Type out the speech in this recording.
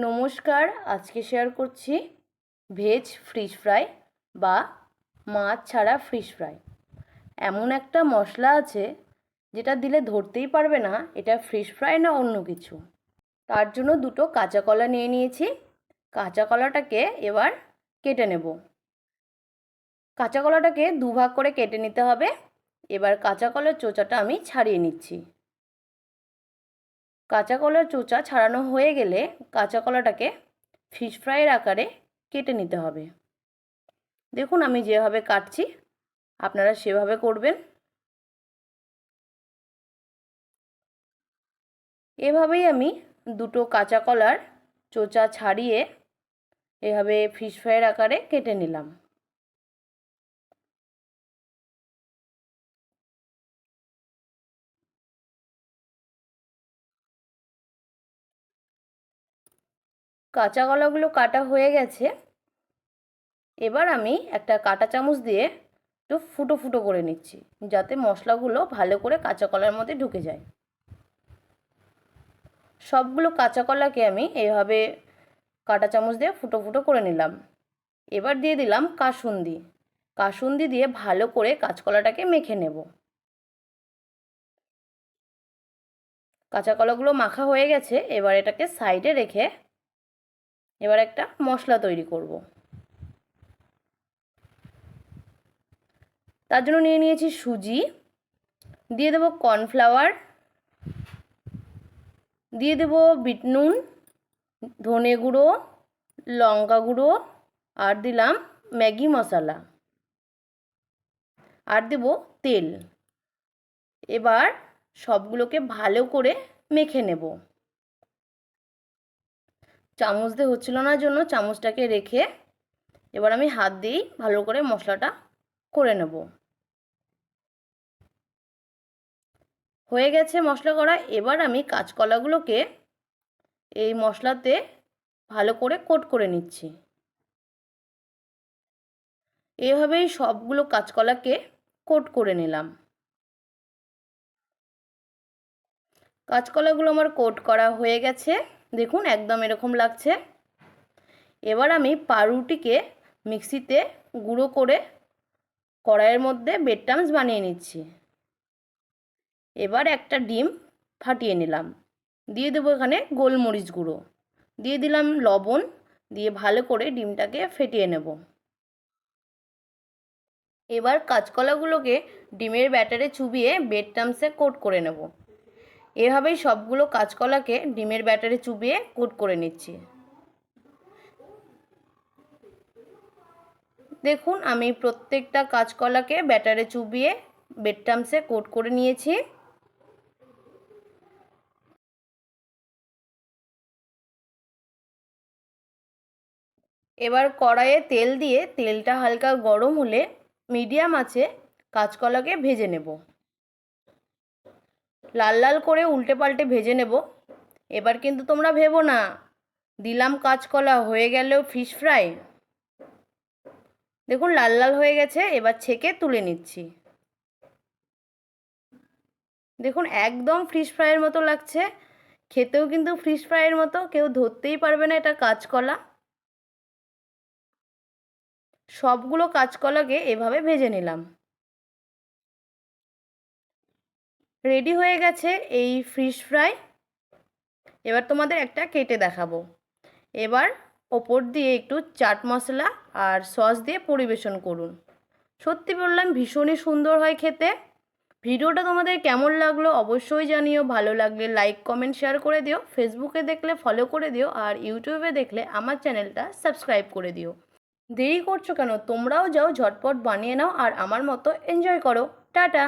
নমস্কার, আজকে শেয়ার করছি ভেজ ফিশ ফ্রাই বা মাছ ছাড়া ফিশ ফ্রাই। এমন একটা মশলা আছে যেটা দিলে ধরতেই পারবে না এটা ফিশ ফ্রাই না অন্য কিছু। তার জন্য দুটো কাঁচা কলা নিয়ে নিয়েছি। কাঁচা কলাটাকে এবার কেটে নেব। কাঁচা কলাটাকে দুভাগ করে কেটে নিতে হবে। এবার কাঁচা কলার চোচাটা আমি ছাড়িয়ে নিচ্ছি। কাঁচা কলার চোচা ছাড়ানো হয়ে গেলে কাঁচা কলাটাকে ফিশ ফ্রাইয়ের আকারে কেটে নিতে হবে। দেখুন আমি যেভাবে কাটছি আপনারা সেভাবে করবেন। এভাবেই আমি দুটো কাঁচা কলার চোচা ছাড়িয়ে এভাবে ফিশ ফ্রাইয়ের আকারে কেটে নিলাম। কাঁচা কলাগুলো কাটা হয়ে গেছে। এবার আমি একটা কাঁটা চামচ দিয়ে একটু ফুটো ফুটো করে নিচ্ছি যাতে মশলাগুলো ভালো করে কাঁচা কলার মধ্যে ঢুকে যায়। সবগুলো কাঁচা কলাকে আমি এভাবে কাঁটা চামচ দিয়ে ফুটো ফুটো করে নিলাম। এবার দিয়ে দিলাম কাসুন্দি। কাসুন্দি দিয়ে ভালো করে কাঁচকলাটাকে মেখে নেব। কাঁচা কলাগুলো মাখা হয়ে গেছে। এবার এটাকে সাইডে রেখে এবার একটা মশলা তৈরি করব। তার জন্য নিয়ে নিয়েছি সুজি, দিয়ে দেবো কর্নফ্লাওয়ার, দিয়ে দেবো বিট নুন, ধনে গুঁড়ো, লঙ্কা গুঁড়ো, আর দিলাম ম্যাগি মশলা, আর দেব তেল। এবার সবগুলোকে ভালো করে মেখে নেব। চামচ দিয়ে হচ্ছিল না জন্য চামচটাকে রেখে এবার আমি হাত দিয়েই ভালো করে মশলাটা করে নেব। হয়ে গেছে মশলা করা। এবার আমি কাঁচকলাগুলোকে এই মশলাতে ভালো করে কোট করে নিচ্ছি। এভাবেই সবগুলো কাঁচকলাকে কোট করে নিলাম। কাঁচকলাগুলো আমার কোট করা হয়ে গেছে। দেখুন একদম এরকম লাগছে। এবার আমি পাউরুটিকে মিক্সিতে গুঁড়ো করে কড়াইয়ের মধ্যে ব্রেড ক্রাম্বস বানিয়ে নিচ্ছি। এবার একটা ডিম ফাটিয়ে নিলাম, দিয়ে দেবো এখানে গোলমরিচ গুঁড়ো, দিয়ে দিলাম লবণ, দিয়ে ভালো করে ডিমটাকে ফেটিয়ে নেব। এবার কাঁচকলাগুলোকে ডিমের ব্যাটারে চুবিয়ে ব্রেড ক্রাম্বসে কোট করে নেব। এভাবেই সবগুলো কাঁচকলাকে ডিমের ব্যাটারে চুবিয়ে কোট করে নিচ্ছি। দেখুন আমি প্রত্যেকটা কাঁচকলাকে ব্যাটারে চুবিয়ে ব্রেড ক্রাম্বসে কোট করে নিয়েছি। এবার কড়াইয়ে তেল দিয়ে তেলটা হালকা গরম হলে মিডিয়াম আঁচে কাঁচকলাকে ভেজে নেব। লাল লাল করে উল্টে পাল্টে ভেজে নেব। এবার কিন্তু তোমরা ভেবো না দিলাম কাঁচকলা হয়ে গেল ফিশ ফ্রাই। দেখুন লাল লাল হয়ে গেছে। এবার ছেঁকে তুলে নিচ্ছি। দেখুন একদম ফিশ ফ্রাইয়ের মতো লাগছে। খেতেও কিন্তু ফিশ ফ্রাইয়ের মতো, কেউ ধরতেই পারবে না এটা কাঁচকলা। সবগুলো কাঁচকলাকে এভাবে ভেজে নিলাম। রেডি হয়ে গেছে এই ফিশ ফ্রাই। এবার তোমাদের একটা কেটে দেখাবো। এবার ওপর দিয়ে একটু চাট মশলা আর সস দিয়ে পরিবেশন করুন। সত্যি বললাম ভীষণই সুন্দর হয় খেতে। ভিডিওটা তোমাদের কেমন লাগলো অবশ্যই জানিও। ভালো লাগলে লাইক কমেন্ট শেয়ার করে দিও। ফেসবুকে দেখলে ফলো করে দিও, আর ইউটিউবে দেখলে আমার চ্যানেলটা সাবস্ক্রাইব করে দিও। দেরি করছো কেন? তোমরাও যাও ঝটপট বানিয়ে নাও আর আমার মতো এনজয় করো। টাটা।